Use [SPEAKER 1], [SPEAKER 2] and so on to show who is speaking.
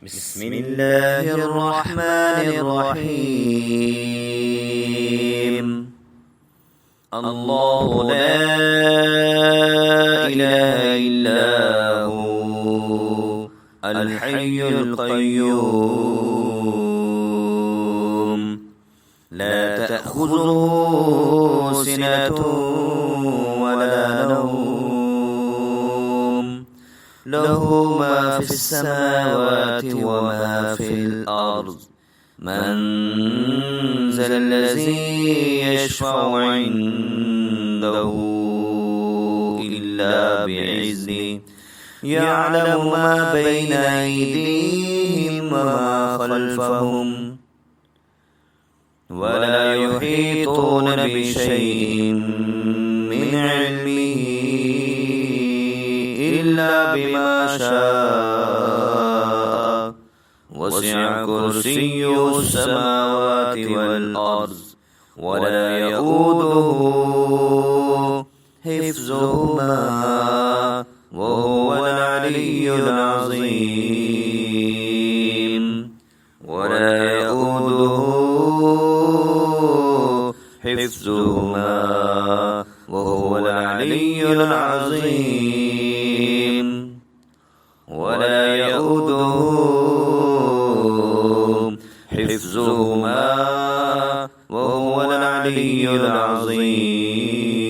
[SPEAKER 1] بسم الله الرحمن الرحيم. الله لا إله إلا هو الحي القيوم لا تأخذه سنة ولا نوم له ما في السماوات وما في الأرض من ذا الذي يشفع عنده إلا بعزه يعلم ما بين أيديهم وما خلفهم ولا يحيطون بشيء من علمه إلا بما شاء وسع كرسيه السماوات والأرض ولا يؤوده حفظهما وهو العلي العظيم. ولا يؤوده حفظهما وهو العلي العظيم. ولا يؤوده حفظهما وهو العلي العظيم.